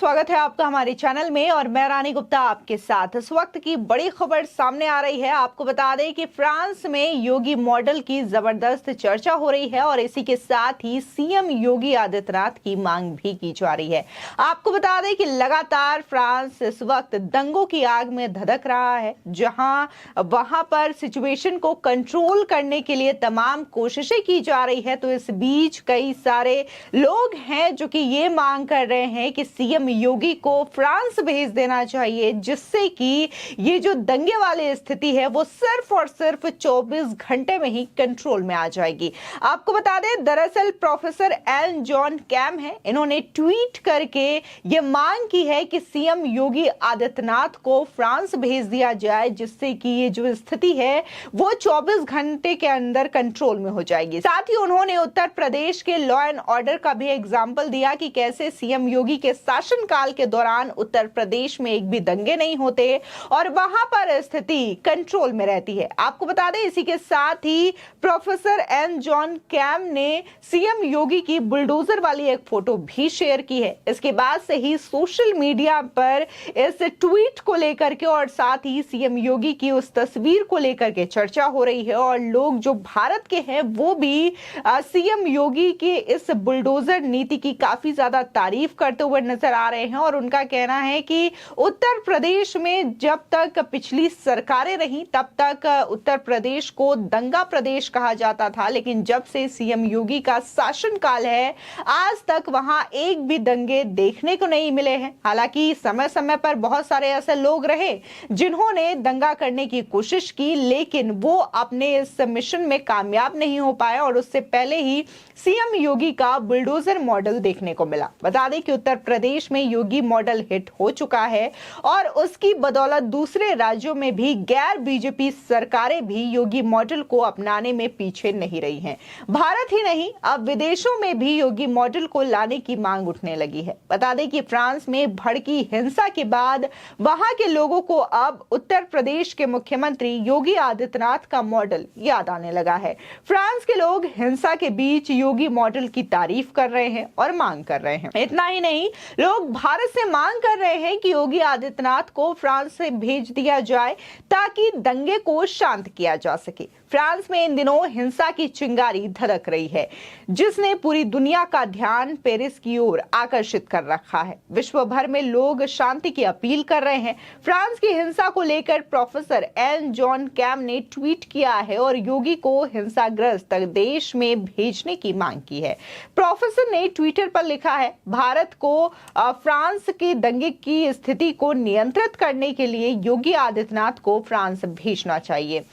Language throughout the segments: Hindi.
स्वागत है आपका हमारे चैनल में और मैं रानी गुप्ता आपके साथ। इस वक्त की बड़ी खबर सामने आ रही है। आपको बता दें कि फ्रांस में योगी मॉडल की जबरदस्त चर्चा हो रही है और इसी के साथ ही सीएम योगी आदित्यनाथ की मांग भी की जा रही है। आपको बता दें कि लगातार फ्रांस इस वक्त दंगों की आग में धधक रहा है, जहां वहां पर सिचुएशन को कंट्रोल करने के लिए तमाम कोशिशें की जा रही है। तो इस बीच कई सारे लोग हैं जो कि ये मांग कर रहे हैं कि सीएम योगी को फ्रांस भेज देना चाहिए, जिससे कि ये जो दंगे वाली स्थिति है वो सिर्फ और सिर्फ 24 घंटे में ही कंट्रोल में आ जाएगी। आपको बता दें, दरअसल प्रोफेसर एन जॉन कैम है, इन्होंने ट्वीट करके ये मांग की है कि सीएम योगी आदित्यनाथ को फ्रांस भेज दिया जाए, जिससे कि ये जो स्थिति है वो 24 घंटे के अंदर कंट्रोल में हो जाएगी। साथ ही उन्होंने उत्तर प्रदेश के लॉ एंड ऑर्डर का भी एग्जाम्पल दिया कि कैसे सीएम योगी के शासनकाल के दौरान उत्तर प्रदेश में एक भी दंगे नहीं होते और वहां पर स्थिति कंट्रोल में रहती है। आपको बता दें, इसी के साथ ही प्रोफेसर एन जॉन कैम ने सीएम योगी की बुलडोजर वाली एक फोटो भी शेयर की है। इसके बाद से ही सोशल मीडिया पर इस ट्वीट को लेकर के और साथ ही सीएम योगी की उस तस्वीर को लेकर के चर्चा हो रही है और लोग जो भारत के हैं वो भी सीएम योगी के इस बुलडोजर नीति की काफी ज्यादा तारीफ करते हुए नजर आ रहे हैं और उनका कहना है कि उत्तर प्रदेश में जब तक पिछली सरकारें रहीं तब तक उत्तर प्रदेश को दंगा प्रदेश कहा जाता था, लेकिन जब से सीएम योगी का शासनकाल है आज तक वहां एक भी दंगे देखने को नहीं मिले हैं। हालांकि समय समय पर बहुत सारे ऐसे लोग रहे जिन्होंने दंगा करने की कोशिश की, लेकिन वो अपने इस मिशन में कामयाब नहीं हो पाए और उससे पहले ही सीएम योगी का बुलडोजर मॉडल देखने को मिला। बता दें कि उत्तर प्रदेश में योगी मॉडल हिट हो चुका है और उसकी बदौलत दूसरे राज्यों में भी गैर बीजेपी सरकारें भी योगी मॉडल को अपनाने में पीछे नहीं रही हैं। भारत ही नहीं, अब विदेशों में भी योगी मॉडल को लाने की मांग उठने लगी है। बता दें कि फ्रांस में भड़की हिंसा के बाद वहां के लोगों को अब उत्तर प्रदेश के मुख्यमंत्री योगी आदित्यनाथ का मॉडल याद आने लगा है। फ्रांस के लोग हिंसा के बीच योगी मॉडल की तारीफ कर रहे हैं और मांग कर रहे हैं। इतना ही नहीं, लोग भारत से मांग कर रहे हैं कि योगी आदित्यनाथ को फ्रांस से भेज दिया जाए ताकि दंगे को शांत किया जा सके। फ्रांस में इन दिनों हिंसा की चिंगारी धधक रही है, जिसने पूरी दुनिया का ध्यान पेरिस की ओर आकर्षित कर रखा है। विश्व भर में लोग शांति की अपील कर रहे हैं। फ्रांस की हिंसा को लेकर प्रोफेसर एन जॉन कैम ने ट्वीट किया है और योगी को हिंसाग्रस्त देश में भेजने की मांग की है। प्रोफेसर ने ट्विटर पर लिखा है, भारत को फ्रांस के दंगे की स्थिति को नियंत्रित करने के लिए योगी आदित्यनाथ को फ्रांस भेजना चाहिए।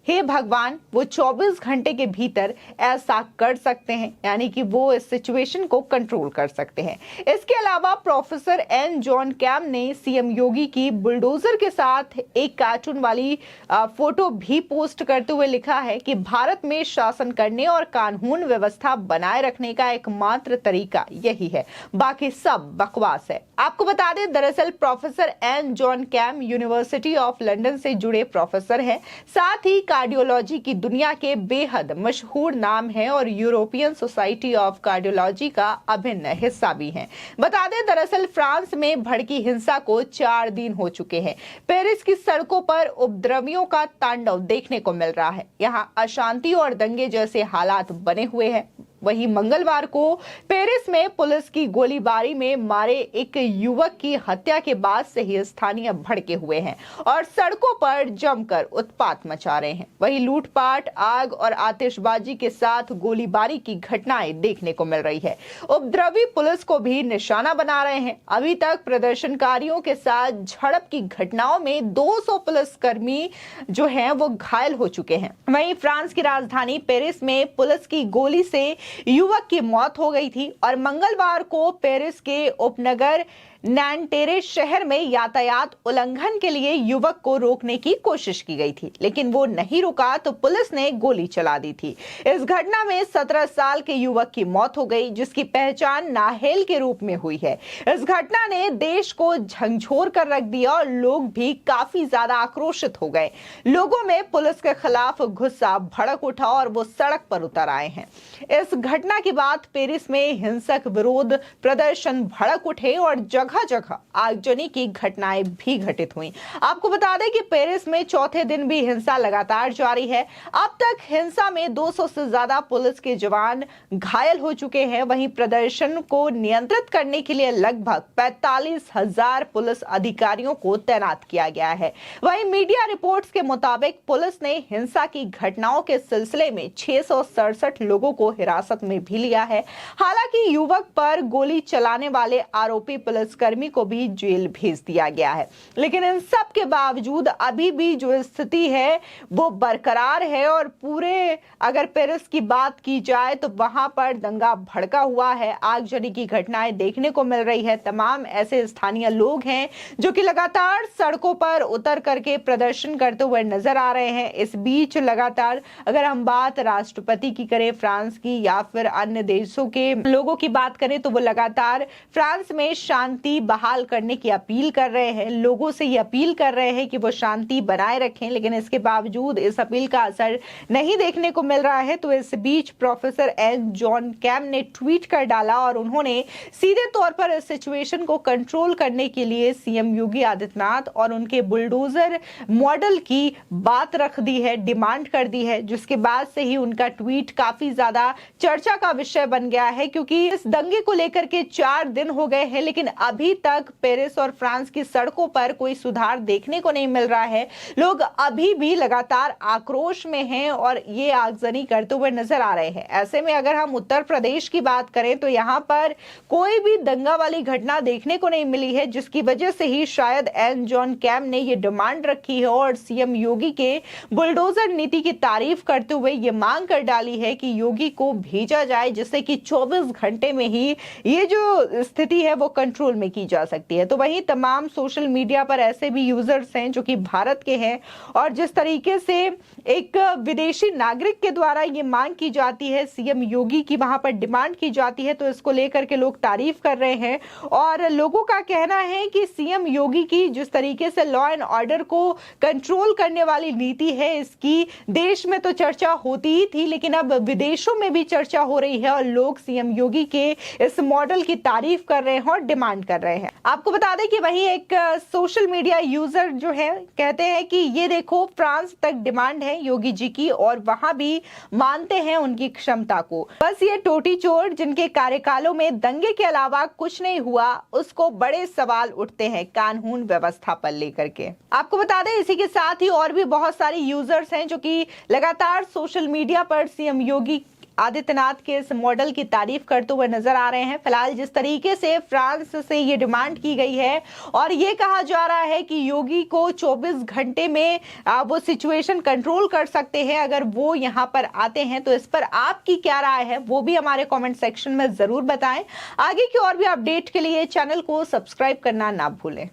हे भगवान, वो 24 घंटे के भीतर ऐसा कर सकते हैं, यानी कि वो इस सिचुएशन को कंट्रोल कर सकते हैं। इसके अलावा प्रोफेसर एन जॉन कैम ने सीएम योगी की बुलडोजर के साथ एक कार्टून वाली फोटो भी पोस्ट करते हुए लिखा है कि भारत में शासन करने और कानून व्यवस्था बनाए रखने का एकमात्र तरीका यही है, बाकी सब बकवास है। आपको बता दें, दरअसल professor N John Cam university of London से जुड़े प्रोफेसर हैं, साथ ही कार्डियोलॉजी की दुनिया के बेहद मशहूर नाम है और यूरोपियन सोसाइटी ऑफ कार्डियोलॉजी का अभिन्न हिस्सा भी हैं। बता दें, दरअसल फ्रांस में भड़की हिंसा को 4 दिन हो चुके हैं। पेरिस की सड़कों पर उपद्रवियों का तांडव देखने को मिल रहा है। यहां अशांति और दंगे जैसे हालात बने हुए हैं। वहीं मंगलवार को पेरिस में पुलिस की गोलीबारी में मारे एक युवक की हत्या के बाद से ही स्थानीय भड़के हुए हैं और सड़कों पर जमकर उत्पात मचा रहे हैं। वहीं लूटपाट, आग और आतिशबाजी के साथ गोलीबारी की घटनाएं देखने को मिल रही है। उपद्रवी पुलिस को भी निशाना बना रहे हैं। अभी तक प्रदर्शनकारियों के साथ झड़प की घटनाओं में 200 पुलिसकर्मी जो हैं वो घायल हो चुके हैं। वहीं फ्रांस की राजधानी पेरिस में पुलिस की गोली से युवक की मौत हो गई थी और मंगलवार को पेरिस के उपनगर नैंटेरे शहर में यातायात उल्लंघन के लिए युवक को रोकने की कोशिश की गई थी, लेकिन वो नहीं रुका तो पुलिस ने गोली चला दी थी। इस घटना में 17 साल के युवक की मौत हो गई, जिसकी पहचान नाहेल के रूप में हुई है। इस घटना ने देश को झंझोर कर रख दिया और लोग भी काफी ज्यादा आक्रोशित हो गए। लोगों में पुलिस के खिलाफ गुस्सा भड़क उठा और वो सड़क पर उतर आए हैं। इस घटना के बाद पेरिस में हिंसक विरोध प्रदर्शन भड़क उठे और जगह जगह आगजनी की घटनाएं भी घटित हुई। आपको बता दें कि पेरिस में चौथे दिन भी हिंसा लगातार जारी है। अब तक हिंसा में 200 से ज्यादा पुलिस के जवान घायल हो चुके हैं। वहीं प्रदर्शन को नियंत्रित करने के लिए लगभग 45,000 पुलिस अधिकारियों को तैनात किया गया है। वहीं मीडिया रिपोर्ट्स के मुताबिक पुलिस ने हिंसा की घटनाओं के सिलसिले में 667 लोगों को हिरासत में भी लिया है। हालांकि युवक पर गोली चलाने वाले आरोपी पुलिसकर्मी को भी जेल भेज दिया गया है। लेकिन इन सब के बावजूद अभी भी जो स्थिति है वो बरकरार है और पूरे अगर पेरिस की बात की जाए तो वहां पर दंगा भड़का हुआ है। आगजनी की घटनाएं देखने को मिल रही है। तमाम ऐसे स्थानीय लोग हैं जो कि लगातार सड़कों पर उतर करके प्रदर्शन करते हुए नजर आ रहे हैं। इस बीच लगातार अगर हम बात राष्ट्रपति की करें फ्रांस की या फिर अन्य देशों के लोगों की बात करें तो वो लगातार फ्रांस में शांति बहाल करने की अपील कर रहे हैं। लोगों से ये अपील कर रहे हैं कि वो शांति बनाए रखें, लेकिन इसके बावजूद इस अपील का असर नहीं देखने को मिल रहा है। तो इस बीच प्रोफेसर एन जॉन कैम ने ट्वीट कर डाला और उन्होंने सीधे तौर पर इस सिचुएशन को कंट्रोल करने के लिए सीएम योगी आदित्यनाथ और उनके बुलडोजर मॉडल की बात रख दी है, डिमांड कर दी है, जिसके बाद से ही उनका ट्वीट काफी ज्यादा चर्चा का विषय बन गया है। क्योंकि इस दंगे को लेकर के 4 दिन हो गए हैं, लेकिन अभी तक पेरिस और फ्रांस की सड़कों पर कोई सुधार देखने को नहीं मिल रहा है। लोग अभी भी लगातार आक्रोश में हैं और ये आगजनी करते हुए नजर आ रहे हैं। ऐसे में अगर हम उत्तर प्रदेश की बात करें तो यहाँ पर कोई भी दंगा वाली घटना देखने को नहीं मिली है, जिसकी वजह से ही शायद एन जॉन कैम ने ये डिमांड रखी है और सीएम योगी के बुलडोजर नीति की तारीफ करते हुए ये मांग कर डाली है कि योगी को भेजा जाए, जिससे कि 24 घंटे में ही ये जो स्थिति है वो कंट्रोल में की जा सकती है। तो वहीं तमाम सोशल मीडिया पर ऐसे भी यूजर्स हैं जो कि भारत के हैं और जिस तरीके से एक विदेशी नागरिक के द्वारा ये मांग की जाती है सीएम योगी की, वहां पर डिमांड की जाती है, तो इसको लेकर के लोग तारीफ कर रहे हैं। और लोगों का कहना है कि सीएम योगी की जिस तरीके से लॉ एंड ऑर्डर को कंट्रोल करने वाली नीति है, इसकी देश में तो चर्चा होती ही थी, लेकिन अब विदेशों में भी चर्चा हो रही है और लोग सीएम योगी के इस मॉडल की तारीफ कर रहे हैं और डिमांड कर रहे हैं। आपको बता दें कि वही एक सोशल मीडिया यूजर जो है कहते हैं कि ये देखो फ्रांस तक डिमांड है योगी जी की और वहां भी मानते हैं उनकी क्षमता को। बस ये टोटी चोर जिनके कार्यकालों में दंगे के अलावा कुछ नहीं हुआ, उसको बड़े सवाल उठते हैं कानून व्यवस्था पर लेकर के। आपको बता दें इसी के साथ ही और भी बहुत सारे यूजर्स हैं जो कि लगातार सोशल मीडिया पर सीएम योगी आदित्यनाथ के इस मॉडल की तारीफ करते हुए नजर आ रहे हैं। फिलहाल जिस तरीके से फ्रांस से ये डिमांड की गई है और ये कहा जा रहा है कि योगी को 24 घंटे में वो सिचुएशन कंट्रोल कर सकते हैं अगर वो यहाँ पर आते हैं, तो इस पर आपकी क्या राय है वो भी हमारे कमेंट सेक्शन में जरूर बताएं। आगे की और भी अपडेट के लिए चैनल को सब्सक्राइब करना ना भूलें।